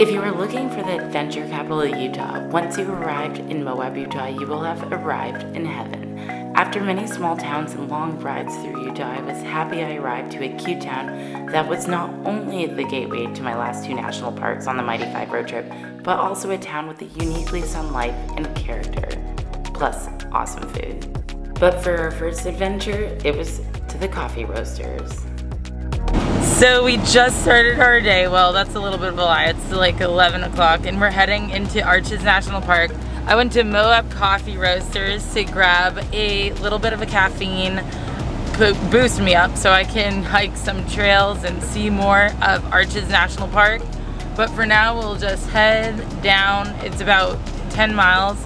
If you are looking for the adventure capital of Utah, once you arrived in Moab, Utah, you will have arrived in heaven. After many small towns and long rides through Utah, I was happy I arrived to a cute town that was not only the gateway to my last 2 national parks on the Mighty 5 road trip, but also a town with a unique lease on life and character, plus awesome food. But for our first adventure, it was to the coffee roasters. So we just started our day. Well, that's a little bit of a lie. It's like 11 o'clock and we're heading into Arches National Park. I went to Moab Coffee Roasters to grab a little bit of a caffeine, boost me up so I can hike some trails and see more of Arches National Park. But for now, we'll just head down. It's about 10 miles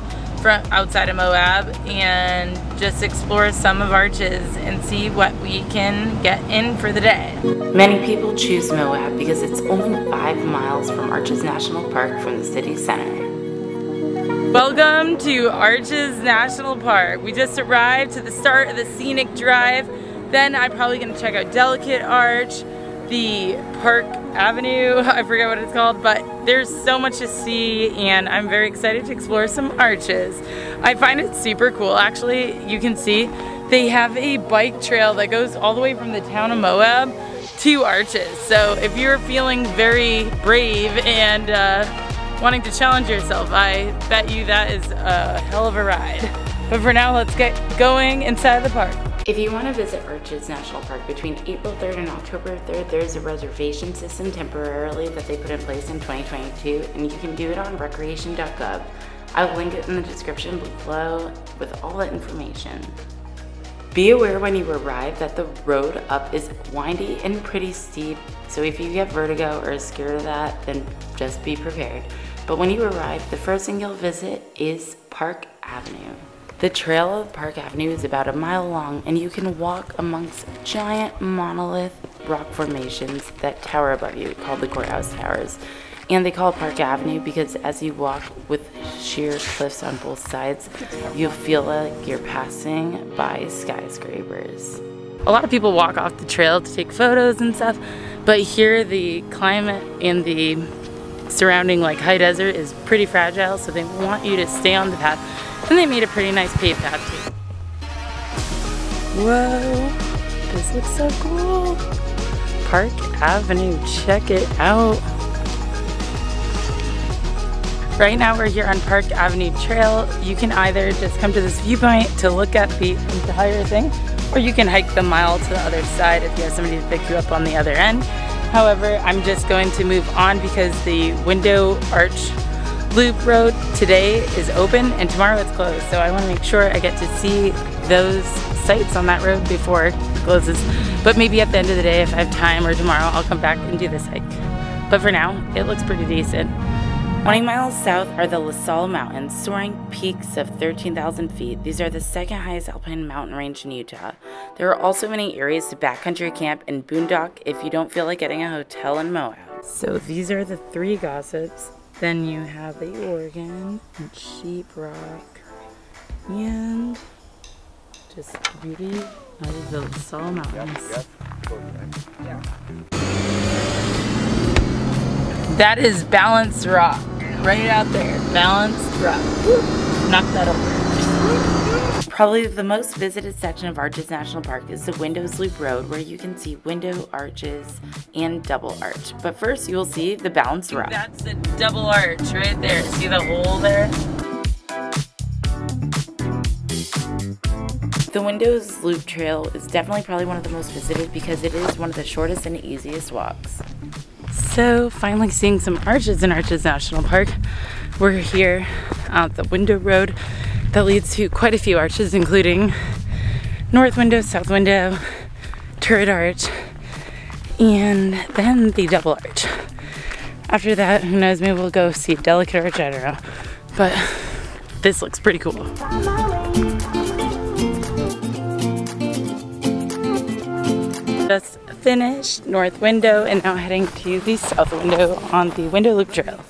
from outside of Moab and just explore some of Arches and see what we can get in for the day. Many people choose Moab because it's only 5 miles from Arches National Park from the city center. Welcome to Arches National Park. We just arrived to the start of the scenic drive. Then I'm probably gonna check out Delicate Arch, the Park Avenue, I forget what it's called, but there's so much to see and I'm very excited to explore some arches. I find it super cool actually. You can see they have a bike trail that goes all the way from the town of Moab to Arches. So if you're feeling very brave and wanting to challenge yourself, I bet you that is a hell of a ride. But for now, let's get going inside the park. If you want to visit Arches National Park between April 3rd and October 3rd, there's a reservation system temporarily that they put in place in 2022, and you can do it on recreation.gov. I'll link it in the description below with all the information. Be aware when you arrive that the road up is windy and pretty steep, so if you get vertigo or are scared of that, then just be prepared. But when you arrive, the first thing you'll visit is Park Avenue. The trail of Park Avenue is about 1 mile long and you can walk amongst giant monolith rock formations that tower above you, called the Courthouse Towers. And they call it Park Avenue because as you walk with sheer cliffs on both sides, you'll feel like you're passing by skyscrapers. A lot of people walk off the trail to take photos and stuff, but here the climate and the surrounding like high desert is pretty fragile, so they want you to stay on the path. And they made a pretty nice paved path too. Whoa, this looks so cool. Park Avenue, check it out. Right now we're here on Park Avenue Trail. You can either just come to this viewpoint to look at the entire thing, or you can hike the mile to the other side if you have somebody to pick you up on the other end. However, I'm just going to move on because the Window Arch Loop Road today is open and tomorrow it's closed. So I want to make sure I get to see those sites on that road before it closes. But maybe at the end of the day, if I have time, or tomorrow, I'll come back and do this hike. But for now, it looks pretty decent. 20 miles south are the La Salle Mountains, soaring peaks of 13,000 feet. These are the second highest alpine mountain range in Utah. There are also many areas to backcountry camp and boondock if you don't feel like getting a hotel in Moab. So these are the 3 gossips. Then you have the Oregon and Sheep Rock and just the beauty of the La Salle Mountains. That is Balanced Rock. Right out there, Balanced Rock. Woo. Knock that over. Probably the most visited section of Arches National Park is the Windows Loop Road, where you can see window arches and double arch. But first you will see the Balanced Rock. That's the double arch right there. See the hole there? The Windows Loop Trail is definitely probably one of the most visited because it is one of the shortest and easiest walks. So finally seeing some arches in Arches National Park. We're here at the Window Road that leads to quite a few arches, including North Window, South Window, Turret Arch, and then the Double Arch. After that, who knows, maybe we'll go see Delicate Arch, I don't know. But this looks pretty cool. Just finished North Window and now heading to the South Window on the Window Loop Trail.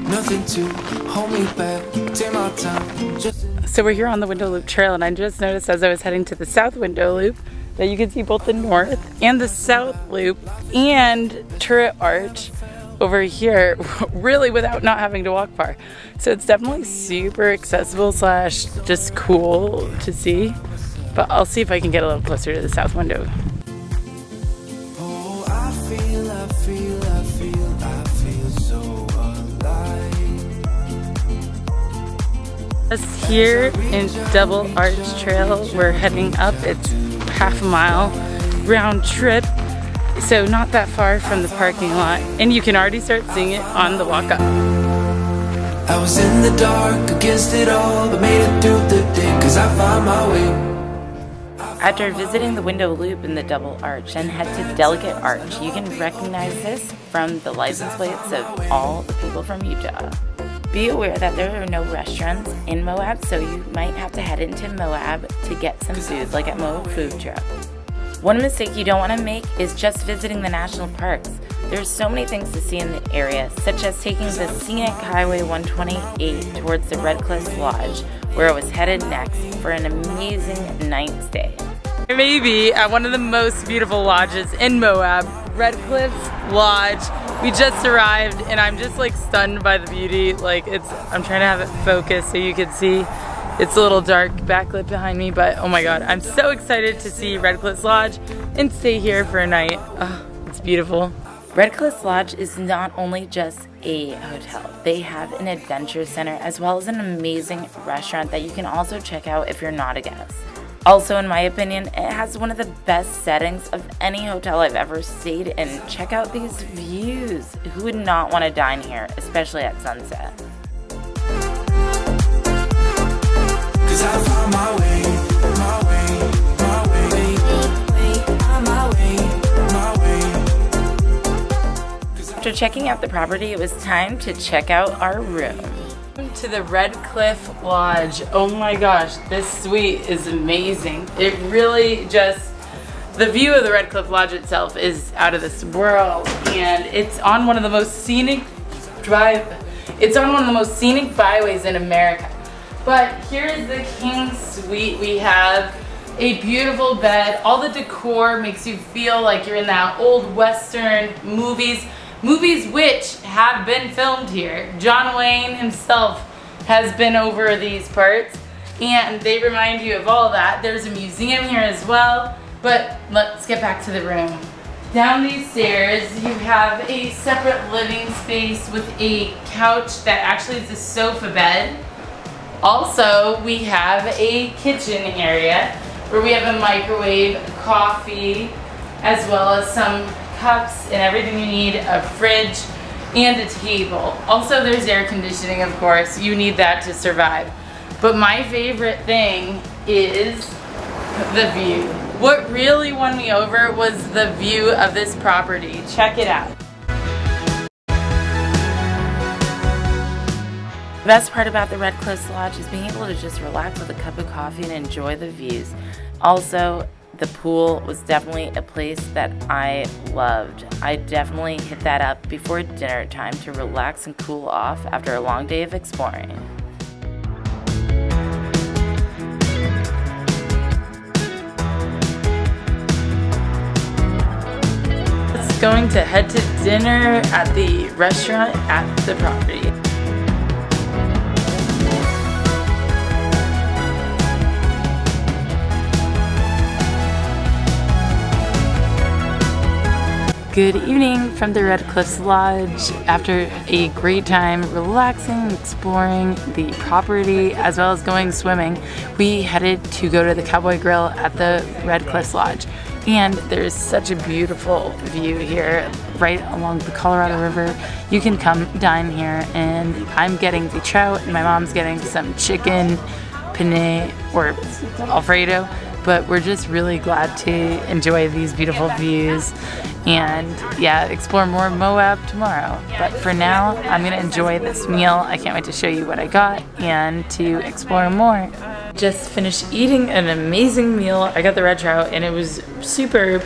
Nothing to hold me back, take my time. So we're here on the Window Loop Trail and I just noticed as I was heading to the South Window Loop that you can see both the north and the south loop and turret arch over here, really without not having to walk far. So it's definitely super accessible slash just cool to see. But I'll see if I can get a little closer to the south window. Oh, I feel so alive. Just here in Double Arch Trail, we're heading up. It's half a mile round trip, so not that far from the parking lot, and you can already start seeing it on the walk up. I was in the dark against it all, but made it through the day, 'cause I found my way. After visiting the window loop in the Double Arch and head to Delegate Arch, you can recognize this from the license plates of all the people from Utah. Be aware that there are no restaurants in Moab, so you might have to head into Moab to get some food, like at Moab Food Truck. One mistake you don't want to make is just visiting the national parks. There's so many things to see in the area, such as taking the scenic Highway 128 towards the Redcliff Lodge, where I was headed next for an amazing night stay. Maybe at one of the most beautiful lodges in Moab, Redcliff's Lodge. We just arrived and I'm just like stunned by the beauty. Like I'm trying to have it focused so you can see. It's a little dark backlit behind me, but oh my god, I'm so excited to see Redcliff's Lodge and stay here for a night. Oh, it's beautiful. Redcliff Lodge is not only just a hotel. They have an adventure center as well as an amazing restaurant that you can also check out if you're not a guest. Also, in my opinion, it has one of the best settings of any hotel I've ever stayed in. Check out these views. Who would not want to dine here, especially at sunset? 'Cause I found my way, my way, my way, my way, my way. After checking out the property, it was time to check out our room. To the Redcliff Lodge. Oh my gosh, this suite is amazing. It really just, the view of the Redcliff Lodge itself is out of this world, and it's on one of the most scenic byways in America. But here is the king suite. We have a beautiful bed. All the decor makes you feel like you're in that old Western movies which have been filmed here. John Wayne himself has been over these parts, and they remind you of all that. There's a museum here as well, but let's get back to the room. Down these stairs, you have a separate living space with a couch that actually is a sofa bed. Also, we have a kitchen area where we have a microwave, coffee, as well as some cups and everything you need, a fridge and a table. Also, there's air conditioning, of course. You need that to survive. But my favorite thing is the view. What really won me over was the view of this property. Check it out. The best part about the Redcliff Lodge is being able to just relax with a cup of coffee and enjoy the views. Also, the pool was definitely a place that I loved. I definitely hit that up before dinner time to relax and cool off after a long day of exploring. It's going to head to dinner at the restaurant at the property. Good evening from the Redcliff Lodge. After a great time relaxing, exploring the property, as well as going swimming, we headed to go to the Cowboy Grill at the Redcliff Lodge. And there's such a beautiful view here, right along the Colorado River. You can come dine here, and I'm getting the trout, and my mom's getting some chicken penne or Alfredo. But we're just really glad to enjoy these beautiful views and yeah, explore more Moab tomorrow. But for now, I'm gonna enjoy this meal. I can't wait to show you what I got and to explore more. Just finished eating an amazing meal. I got the red trout and it was superb.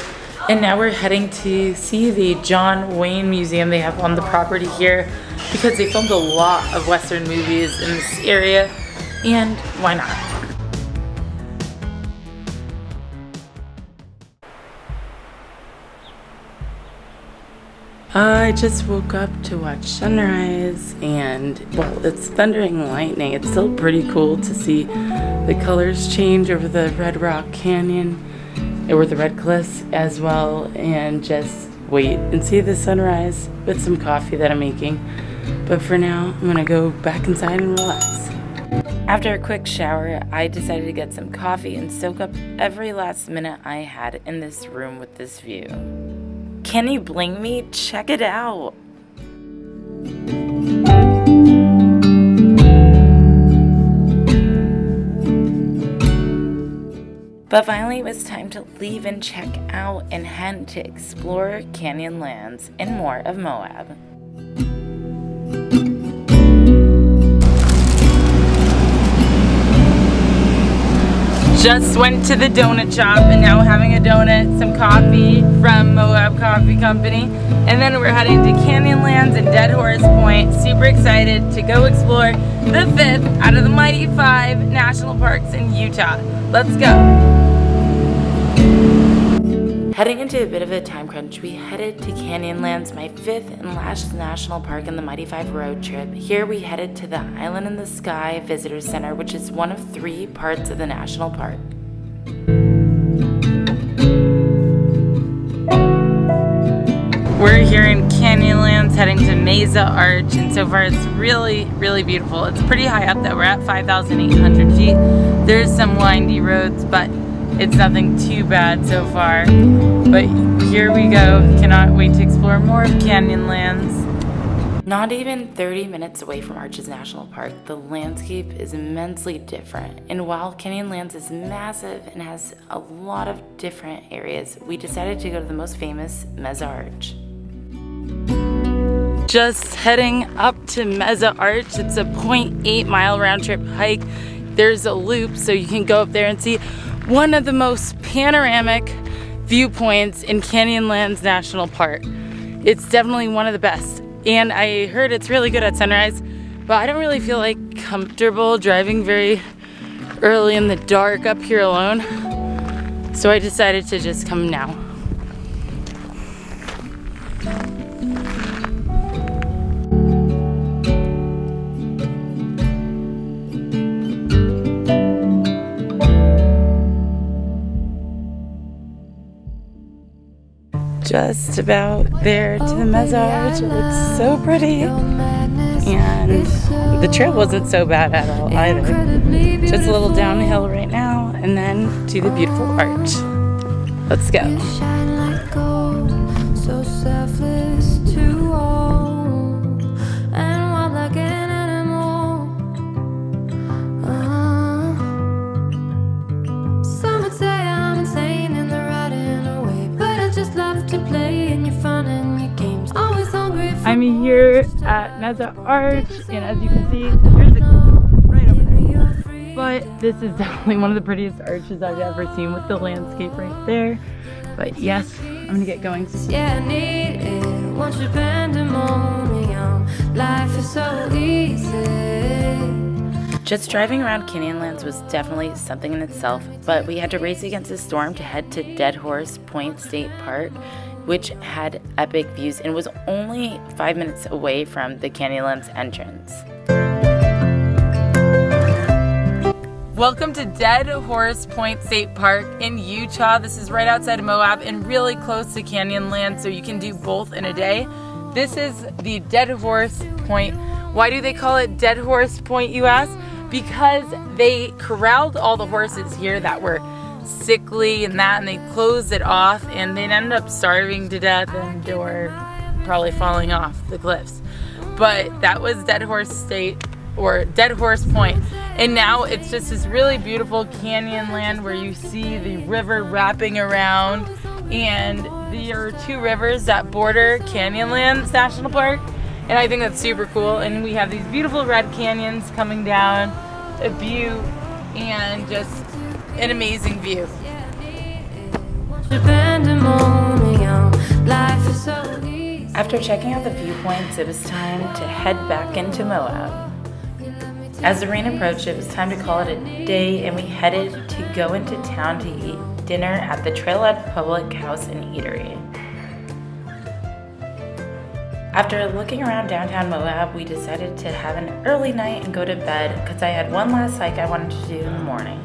And now we're heading to see the John Wayne Museum they have on the property here because they filmed a lot of Western movies in this area, and why not? I just woke up to watch sunrise, and well, it's thundering and lightning. It's still pretty cool to see the colors change over the Red Rock Canyon or the Redcliffs as well, and just wait and see the sunrise with some coffee that I'm making. But for now, I'm gonna go back inside and relax. After a quick shower, I decided to get some coffee and soak up every last minute I had in this room with this view. Can you blame me? Check it out. But finally, it was time to leave and check out and head to explore Canyonlands and more of Moab. Just went to the donut shop and now having a donut, some coffee from Moab Coffee Company. And then we're heading to Canyonlands and Dead Horse Point. Super excited to go explore the 5th out of the mighty 5 national parks in Utah. Let's go. Heading into a bit of a time crunch, we headed to Canyonlands, my 5th and last national park in the Mighty 5 road trip. Here we headed to the Island in the Sky Visitor Center, which is one of 3 parts of the national park. We're here in Canyonlands heading to Mezza Arch, and so far it's really, really beautiful. It's pretty high up though. We're at 5,800 feet. There's some windy roads, but it's nothing too bad so far. But here we go. Cannot wait to explore more of Canyonlands. Not even 30 minutes away from Arches National Park, the landscape is immensely different. And while Canyonlands is massive and has a lot of different areas, we decided to go to the most famous Mezza Arch. Just heading up to Mezza Arch. It's a 0.8 mile round trip hike. There's a loop so you can go up there and see one of the most panoramic viewpoints in Canyonlands National Park. It's definitely one of the best. And I heard it's really good at sunrise, but I don't really feel like comfortable driving very early in the dark up here alone. So I decided to just come now. Just about there to the Mezza Arch. It looks so pretty, and the trail wasn't so bad at all either. Just a little downhill right now, and then to the beautiful arch. Let's go. I'm here at Mezza Arch, and as you can see, there's a right over there. But this is definitely one of the prettiest arches I've ever seen with the landscape right there. But yes, I'm gonna get going. Yeah, I need it. Once you pandemonium, life is so easy. Just driving around Canyonlands was definitely something in itself, but we had to race against a storm to head to Dead Horse Point State Park, which had epic views and was only 5 minutes away from the Canyonlands entrance. Welcome to Dead Horse Point State Park in Utah. This is right outside of Moab and really close to Canyonlands, so you can do both in a day. This is the Dead Horse Point. Why do they call it Dead Horse Point, you ask? Because they corralled all the horses here that were sickly and they closed it off, and they ended up starving to death and or probably falling off the cliffs. But that was Dead Horse State, or Dead Horse Point, and now it's just this really beautiful canyon land where you see the river wrapping around, and there are 2 rivers that border Canyonlands National Park, and I think that's super cool. And we have these beautiful red canyons coming down, a view, and just an amazing view. After checking out the viewpoints, it was time to head back into Moab. As the rain approached, it was time to call it a day, and we headed to go into town to eat dinner at the Trailhead Public House and Eatery. After looking around downtown Moab, we decided to have an early night and go to bed because I had one last hike I wanted to do in the morning.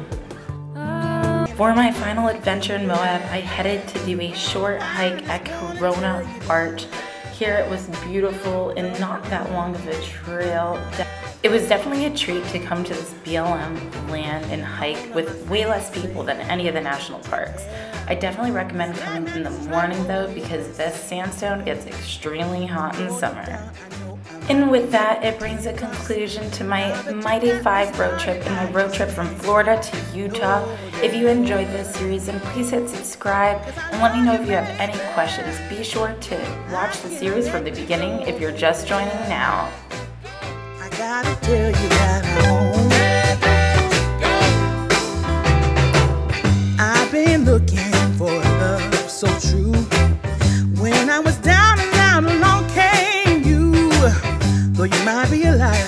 For my final adventure in Moab, I headed to do a short hike at Mezza Arch. Here it was beautiful and not that long of a trail. It was definitely a treat to come to this BLM land and hike with way less people than any of the national parks. I definitely recommend coming in the morning though, because this sandstone gets extremely hot in the summer. And with that, it brings a conclusion to my Day 5 road trip and my road trip from Florida to Utah. If you enjoyed this series, then please hit subscribe and let me know if you have any questions. Be sure to watch the series from the beginning if you're just joining now. I gotta tell you that I've been looking for love so true. When I was down and out, along came you. Though you might be a liar,